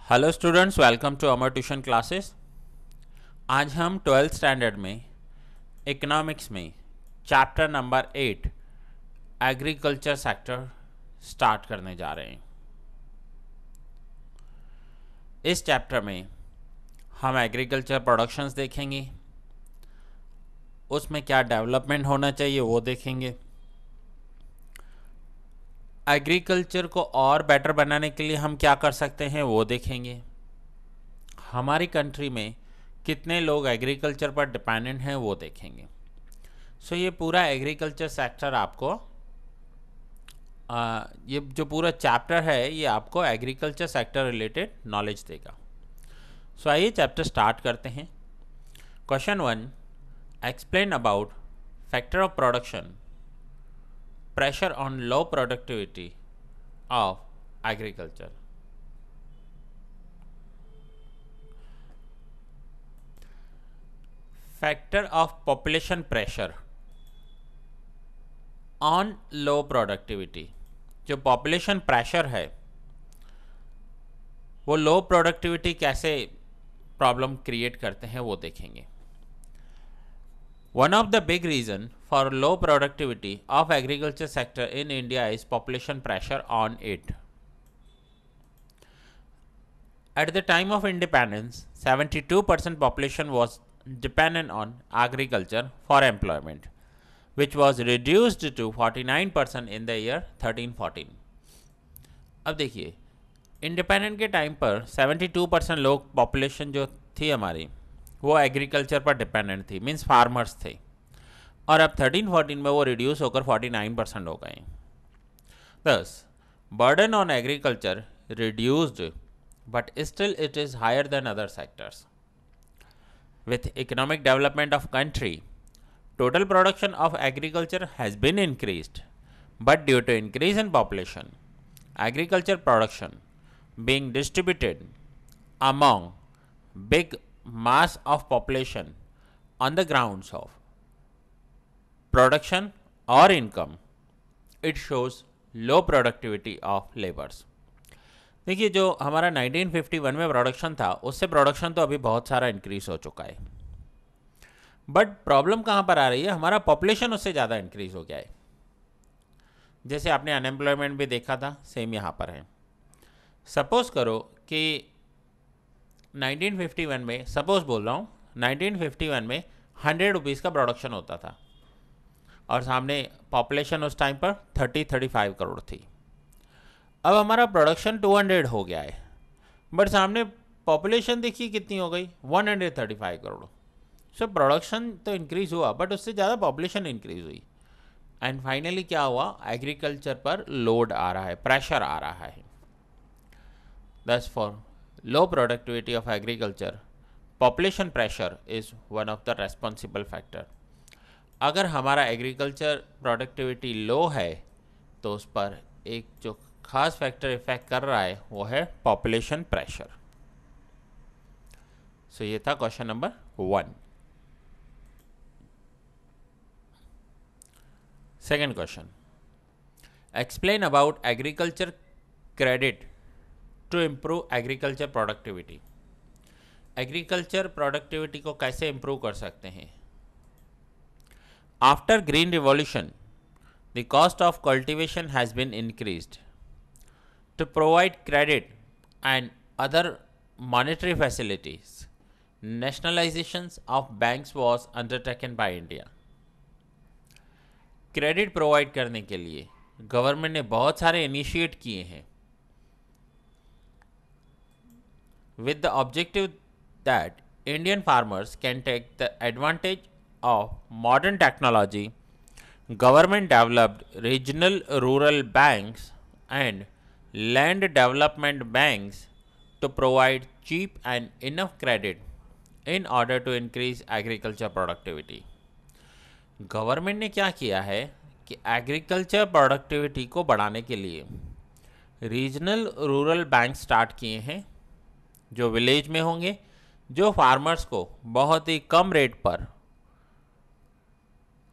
Hello students, welcome to Amar tuition classes. आज हम 12th standard में इकोनॉमिक्स में chapter number 8 agriculture sector start करने जा रहे हैं। इस चैप्टर में हम एग्रीकल्चर प्रोडक्शंस देखेंगे, उसमें क्या डेवलपमेंट होना चाहिए वो देखेंगे। एग्रीकल्चर को और बेटर बनाने के लिए हम क्या कर सकते हैं वो देखेंगे। हमारी कंट्री में कितने लोग एग्रीकल्चर पर डिपेंडेंट हैं वो देखेंगे। ये पूरा एग्रीकल्चर सेक्टर आपको ये जो पूरा चैप्टर है ये आपको एग्रीकल्चर सेक्टर रिलेटेड नॉलेज देगा। आइए चैप्टर स्टार्ट करते हैं। Question 1, explain about factor of production pressure on low productivity of agriculture. Factor of population pressure on low productivity, जो पॉपुलेशन प्रेशर है वो लो प्रोडक्टिविटी कैसे प्रॉब्लम क्रिएट करते हैं वो देखेंगे। One of the big reason for low productivity of agriculture sector in India is population pressure on it. At the time of independence, 72% population was dependent on agriculture for employment, which was reduced to 49% in the year 1314. अब देखिए, independent के time पर 72% लोग population जो थी हमारी वो agriculture पर डिपेंडेंट थी, मीन्स फार्मर्स थे, और अब 1314 में वो रिड्यूस होकर 49% हो गए। Thus, burden on agriculture reduced, but still it is higher than other sectors. With economic development of country, total production of agriculture has been increased, but due to increase in population, agriculture production being distributed among big mass of population on the grounds of production or income, it shows low productivity of labors. देखिए, जो हमारा 1951 में production था उससे production तो अभी बहुत सारा इंक्रीज हो चुका है, बट प्रॉब्लम कहाँ पर आ रही है, हमारा पॉपुलेशन उससे ज़्यादा इंक्रीज हो गया है। जैसे आपने अनएम्प्लॉयमेंट भी देखा था, सेम यहाँ पर है। सपोज करो कि 1951 में, सपोज बोल रहा हूँ, 1951 में 100 रुपीज़ का प्रोडक्शन होता था और सामने पॉपुलेशन उस टाइम पर 35 करोड़ थी। अब हमारा प्रोडक्शन 200 हो गया है, बट सामने पॉपुलेशन देखिए कितनी हो गई, 135 करोड़। प्रोडक्शन तो इंक्रीज हुआ बट उससे ज़्यादा पॉपुलेशन इंक्रीज हुई, एंड फाइनली क्या हुआ, एग्रीकल्चर पर लोड आ रहा है, प्रेशर आ रहा है। दस for low productivity of agriculture, population pressure is one of the responsible factor. अगर हमारा एग्रीकल्चर प्रोडक्टिविटी लो है तो उस पर एक जो खास फैक्टर इफेक्ट कर रहा है वो है पॉपुलेशन प्रेशर। ये था question number 1। Second question, explain about agriculture credit to improve agriculture productivity. Agriculture productivity को कैसे इम्प्रूव कर सकते हैं। After green revolution, the cost of cultivation has been increased. To provide credit and other monetary facilities, nationalizations of banks was undertaken by India. Credit provide करने के लिए government ने बहुत सारे इनिशिएट किए हैं, with the objective that Indian farmers can take the advantage of modern technology. Government developed regional rural banks and land development banks to provide cheap and enough credit in order to increase agriculture productivity. Government ने क्या किया है कि agriculture productivity को बढ़ाने के लिए regional rural bank start किए हैं, जो विलेज में होंगे, जो फार्मर्स को बहुत ही कम रेट पर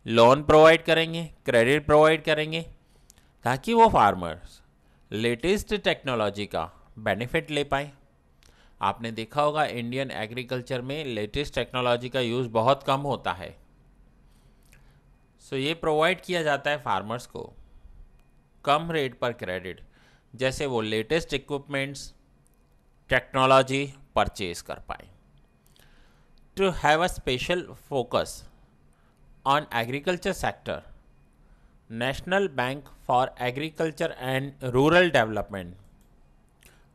लोन प्रोवाइड करेंगे, क्रेडिट प्रोवाइड करेंगे, ताकि वो फार्मर्स लेटेस्ट टेक्नोलॉजी का बेनिफिट ले पाए आपने देखा होगा इंडियन एग्रीकल्चर में लेटेस्ट टेक्नोलॉजी का यूज़ बहुत कम होता है। सो ये प्रोवाइड किया जाता है फार्मर्स को कम रेट पर क्रेडिट, जैसे वो लेटेस्ट इक्विपमेंट्स टेक्नोलॉजी परचेज कर पाए। To have a special focus on agriculture sector, national bank for agriculture and rural development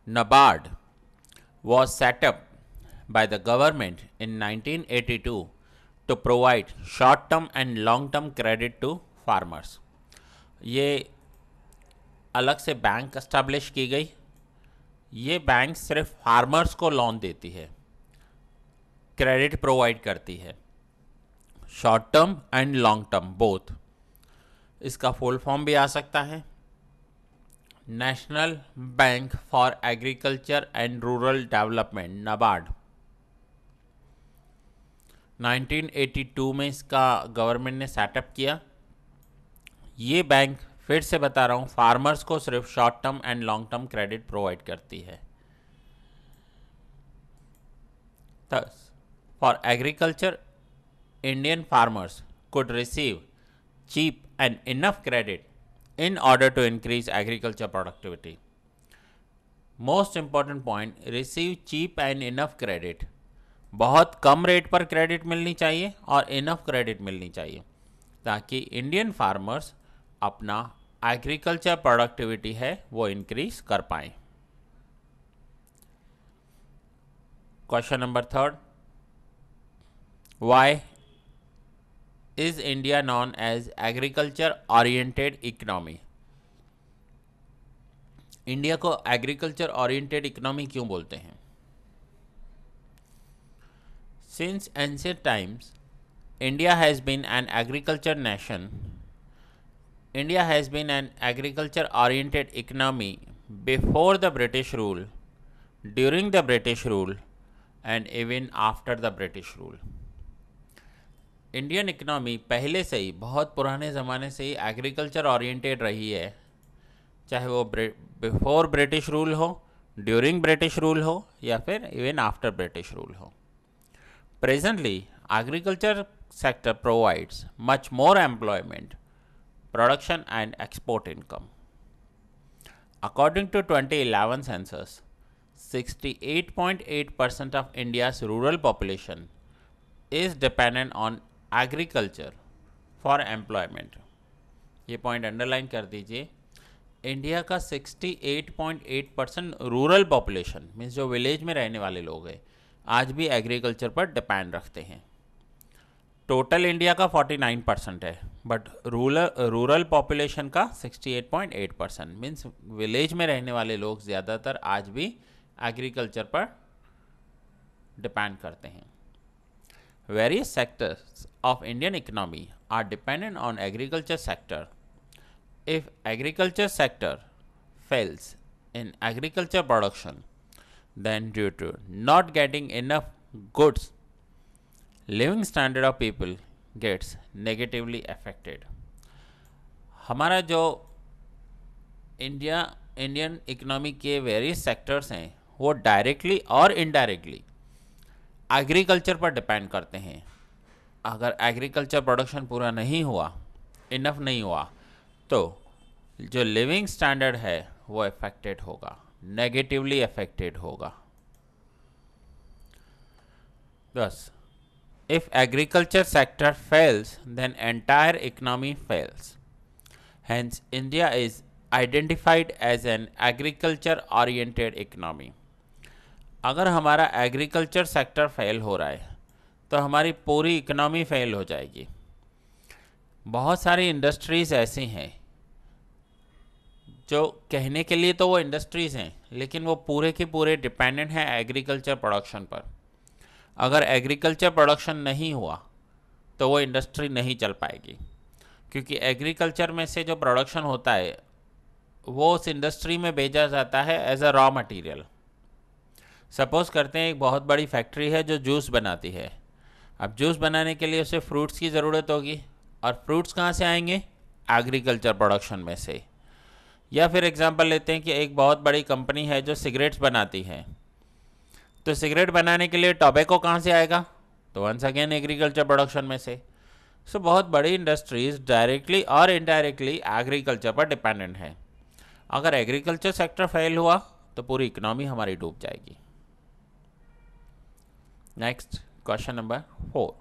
NABARD was set up by the government in 1982 to provide short-term and long-term credit to farmers. ये अलग से bank establish की गई। ये bank सिर्फ farmers को loan देती है, क्रेडिट प्रोवाइड करती है, short term and long term both. इसका फुल फॉर्म भी आ सकता है national bank for agriculture and rural development NABARD। 1982 में इसका गवर्नमेंट ने सेटअप किया। ये बैंक, फिर से बता रहा हूँ, फार्मर्स को सिर्फ short term and long term credit provide करती है। Thus, for agriculture, Indian farmers could receive cheap and enough credit in order to increase agriculture productivity. Most important point, receive cheap and enough credit. बहुत कम rate पर credit मिलनी चाहिए और enough credit मिलनी चाहिए ताकि इंडियन फार्मर्स अपना agriculture productivity है वो इंक्रीज कर पाएं। Question number 3, why is India known as agriculture oriented economy? India को एग्रीकल्चर ओरिएंटेड इकोनॉमी क्यों बोलते हैं? Since ancient times India has been an agriculture nation. India has been an agriculture oriented economy before the British rule, during the British rule and even after the British rule. Indian economy पहले से ही, बहुत पुराने ज़माने से ही agriculture oriented रही है, चाहे वो बिफोर ब्रिटिश रूल हो, ड्यूरिंग ब्रिटिश रूल हो या फिर इवन आफ्टर ब्रिटिश रूल हो। Presently agriculture sector provides much more employment, production and export income. According to 2011 census, 68.8% of India's rural population is dependent on agriculture for employment. ये point underline कर दीजिए। India का 68.8% rural population means जो village में रहने वाले लोग हैं आज भी एग्रीकल्चर पर डिपेंड रखते हैं। टोटल इंडिया का 49% है, बट रूरल पॉपुलेशन का 68.8% मीन्स विलेज में रहने वाले लोग ज़्यादातर आज भी एग्रीकल्चर पर डिपेंड करते हैं। Various sectors of Indian economy are dependent on agriculture sector. If agriculture sector fails in agriculture production, then due to not getting enough goods, living standard of people gets negatively affected. हमारा जो Indian economy के various sectors हैं वो directly और indirectly agriculture पर depend करते हैं। अगर एग्रीकल्चर प्रोडक्शन पूरा नहीं हुआ, इनफ नहीं हुआ, तो जो लिविंग स्टैंडर्ड है वो अफेक्टेड होगा, नेगेटिवली अफेक्टेड होगा। Thus, if agriculture sector fails, then entire economy fails. Hence, India is identified as an agriculture-oriented economy. अगर हमारा एग्रीकल्चर सेक्टर फेल हो रहा है तो हमारी पूरी इकोनॉमी फेल हो जाएगी। बहुत सारी इंडस्ट्रीज़ ऐसी हैं जो कहने के लिए तो वो इंडस्ट्रीज़ हैं लेकिन वो पूरे के पूरे डिपेंडेंट हैं एग्रीकल्चर प्रोडक्शन पर। अगर एग्रीकल्चर प्रोडक्शन नहीं हुआ तो वो इंडस्ट्री नहीं चल पाएगी, क्योंकि एग्रीकल्चर में से जो प्रोडक्शन होता है वो उस इंडस्ट्री में भेजा जाता है as a raw material. Suppose करते हैं एक बहुत बड़ी फैक्ट्री है जो जूस बनाती है। अब जूस बनाने के लिए उसे फ्रूट्स की ज़रूरत होगी, और फ्रूट्स कहाँ से आएंगे? एग्रीकल्चर प्रोडक्शन में से। या फिर एग्जांपल लेते हैं कि एक बहुत बड़ी कंपनी है जो सिगरेट्स बनाती है, तो सिगरेट बनाने के लिए टोबैको कहाँ से आएगा? तो वंस अगेन एग्रीकल्चर प्रोडक्शन में से। सो बहुत बड़ी इंडस्ट्रीज डायरेक्टली और इनडायरेक्टली एग्रीकल्चर पर डिपेंडेंट है। अगर एग्रीकल्चर सेक्टर फेल हुआ तो पूरी इकोनॉमी हमारी डूब जाएगी। Next question number 4,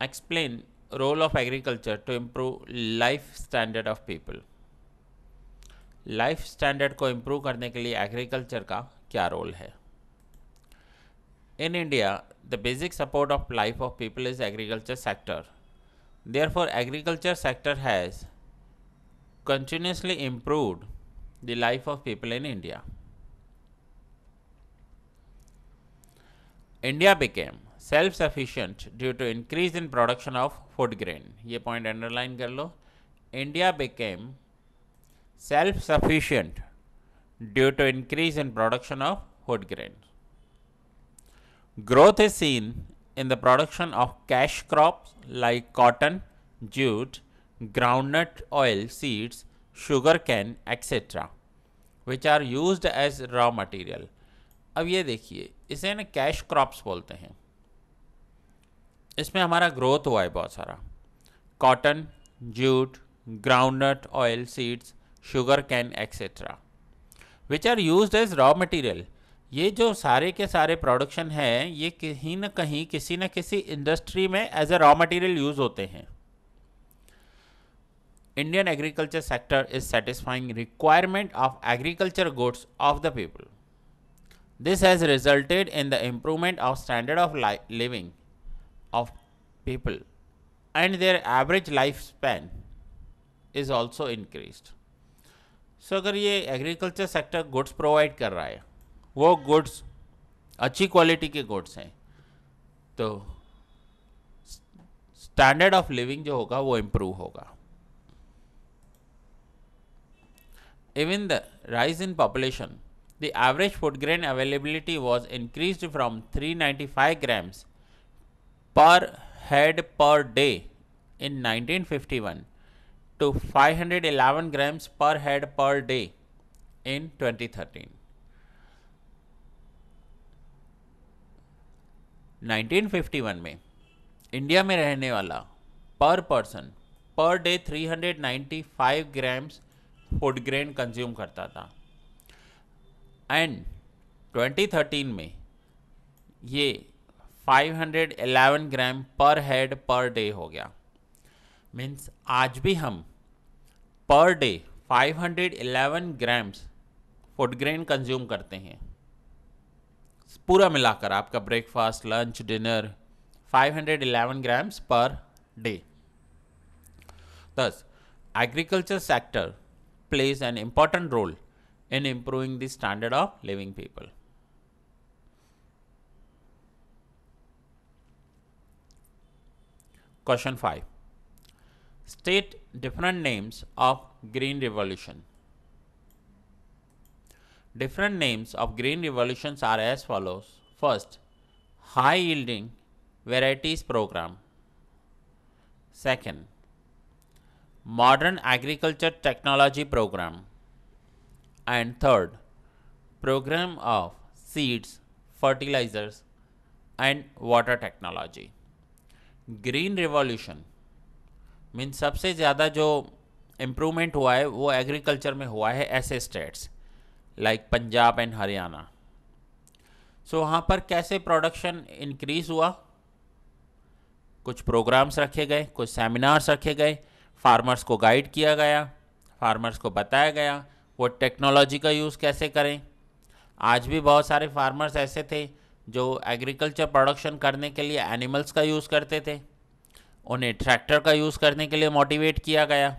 explain role of agriculture to improve life standard of people. Life standard को इम्प्रूव करने के लिए एग्रीकल्चर का क्या रोल है? In India, the basic support of life of people is agriculture sector. Therefore, agriculture sector has continuously improved the life of people in India. India became self-sufficient due to increase in production of food grain. ये point underline कर लो. India became self-sufficient due to increase in production of food grain. Growth is seen in the production of cash crops like cotton, jute, groundnut oil seeds, sugar cane, etc., which are used as raw material. अब ये देखिए, इसे ना cash crops बोलते हैं। इसमें हमारा growth हुआ है बहुत सारा। Cotton, jute, groundnut oil seeds, sugar cane etcetera, which are used as raw material. ये जो सारे के सारे प्रोडक्शन है, ये कहीं ना कहीं किसी न किसी इंडस्ट्री में as a raw material use होते हैं। Indian agriculture sector is satisfying requirement of agriculture goods of the people. This has resulted in the improvement of standard of living of people, and their average lifespan is also increased. So अगर ये agriculture sector goods provide कर रहा है, वो goods अच्छी quality के goods हैं, तो स्टैंडर्ड ऑफ लिविंग जो होगा वो इम्प्रूव होगा. Even the rise in population, the average food grain availability was increased from 395 grams per head per day in 1951 to 511 grams per head per day in 2013. 1951 में India में रहने वाला पर person per day 395 grams food grain consume करता था, and 2013 में ये 511 ग्राम पर हेड पर डे हो गया. मीन्स आज भी हम per day 511 grams food grain consume करते हैं. पूरा मिलाकर आपका breakfast, lunch, dinner 511 grams per day. Thus, agriculture sector plays an important role in improving the standard of living people. Question 5. State different names of Green Revolution. Different names of Green Revolutions are as follows. First, High Yielding Varieties Program. Second, Modern Agriculture Technology Program. And third, Program of Seeds, Fertilizers and Water Technology. Green revolution mean सबसे ज़्यादा जो improvement हुआ है वो agriculture में हुआ है ऐसे states like Punjab and Haryana. So वहाँ पर कैसे प्रोडक्शन इंक्रीज़ हुआ? कुछ प्रोग्राम्स रखे गए, कुछ सेमिनार्स रखे गए, फार्मर्स को गाइड किया गया, फार्मर्स को बताया गया वो टेक्नोलॉजी का यूज़ कैसे करें. आज भी बहुत सारे फार्मर्स ऐसे थे जो एग्रीकल्चर प्रोडक्शन करने के लिए एनिमल्स का यूज़ करते थे. उन्हें ट्रैक्टर का यूज़ करने के लिए मोटिवेट किया गया,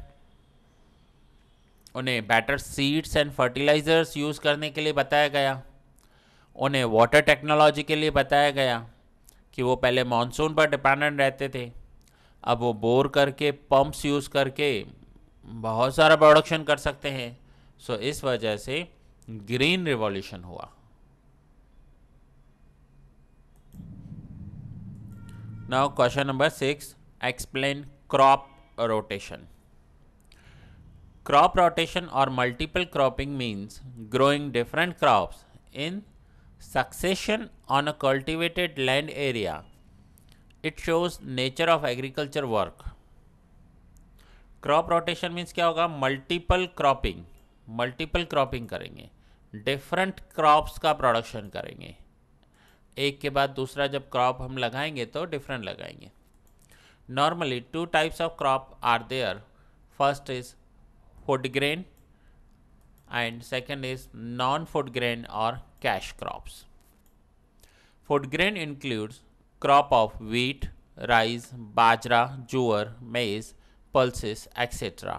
उन्हें better seeds and fertilisers use करने के लिए बताया गया, उन्हें वाटर टेक्नोलॉजी के लिए बताया गया कि वो पहले मानसून पर डिपेंडेंट रहते थे, अब वो बोर करके पंप्स यूज़ करके बहुत सारा प्रोडक्शन कर सकते हैं. सो इस वजह से ग्रीन रिवॉल्यूशन हुआ. Now question number 6, explain crop rotation. Crop rotation or multiple cropping means growing different crops in Succession on a cultivated land area. It shows nature of agriculture work. Crop rotation means क्या होगा? Multiple cropping करेंगे, different crops का production करेंगे, एक के बाद दूसरा जब क्रॉप हम लगाएंगे तो डिफरेंट लगाएंगे. Normally 2 types of crop are there. First is food grain and second is non-food grain or cash crops. Food grain includes crop of wheat, rice, bajra, jowar, maize, pulses, etc.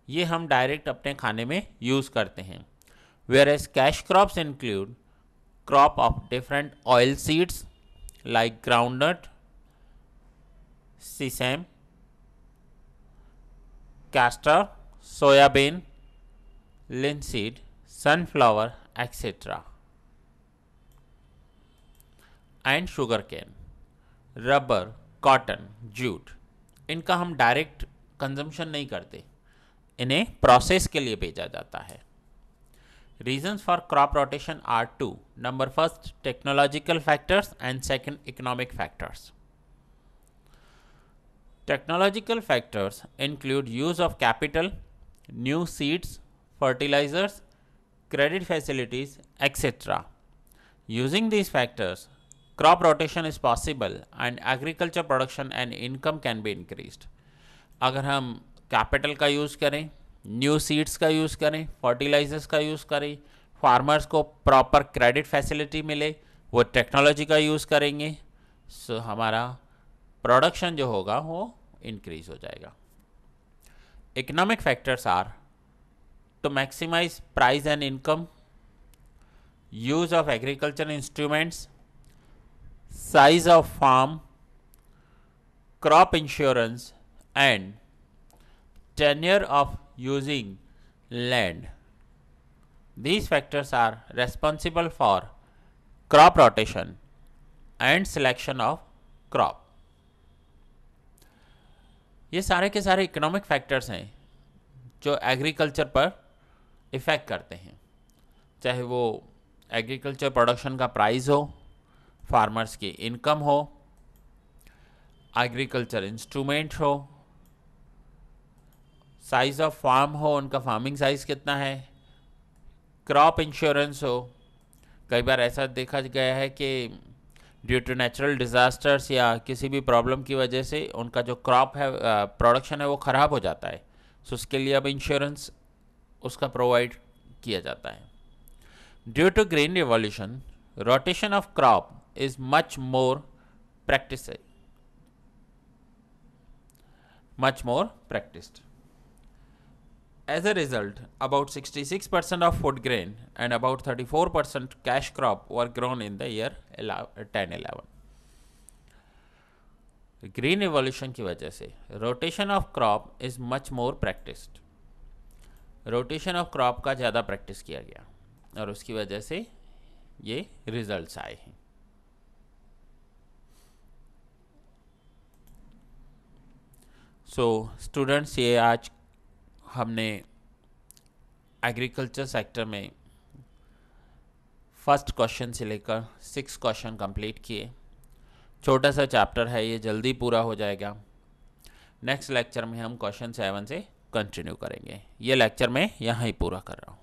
ये हम direct अपने खाने में use करते हैं. Whereas cash crops include crop of different oil seeds like groundnut, sesame, castor, soyabean, linseed, sunflower, etc. And sugar cane, rubber, cotton, jute. इनका हम direct consumption नहीं करते, इन्हें प्रोसेस के लिए भेजा जाता है. Reasons for crop rotation are 2. Number first, technological factors and second, economic factors. Technological factors include use of capital, new seeds, fertilizers, credit facilities, etc. Using these factors, crop rotation is possible and agriculture production and income can be increased. अगर हम capital का use करें, new seeds का use करें, fertilisers का use करें, farmers को proper credit facility मिले, वो टेक्नोलॉजी का यूज़ करेंगे, सो हमारा प्रोडक्शन जो होगा वो इंक्रीज हो जाएगा. Economic factors are to maximize price and income, use of agricultural instruments, size of farm, crop insurance, and tenure of using land. These factors are responsible for crop rotation and selection of crop. ये सारे के सारे economic factors हैं जो agriculture पर effect करते हैं, चाहे वो एग्रीकल्चर प्रोडक्शन का प्राइस हो, फार्मर्स की इनकम हो, एग्रीकल्चर इंस्ट्रूमेंट हो, साइज ऑफ फार्म हो, उनका फार्मिंग साइज कितना है, क्रॉप इंश्योरेंस हो. कई बार ऐसा देखा गया है कि ड्यू टू नेचुरल डिज़ास्टर्स या किसी भी प्रॉब्लम की वजह से उनका जो क्रॉप है, प्रोडक्शन है, वो ख़राब हो जाता है. सो उसके लिए अब इंश्योरेंस उसका प्रोवाइड किया जाता है. Due to green revolution, rotation of crop is much more practiced. As a result, about 66% of food grain and about 34% cash crop were grown in the year 1011. Green revolution की वजह से rotation of crop is much more practised. Rotation of crop का ज़्यादा practice किया गया और उसकी वजह से ये रिजल्ट्स आए हैं. सो स्टूडेंट्स, ये आज हमने एग्रीकल्चर सेक्टर में फर्स्ट क्वेश्चन से लेकर 6 क्वेश्चन कंप्लीट किए. छोटा सा चैप्टर है, ये जल्दी पूरा हो जाएगा. नेक्स्ट लेक्चर में हम क्वेश्चन 7 से कंटिन्यू करेंगे. ये लेक्चर मैं यहाँ ही पूरा कर रहा हूँ.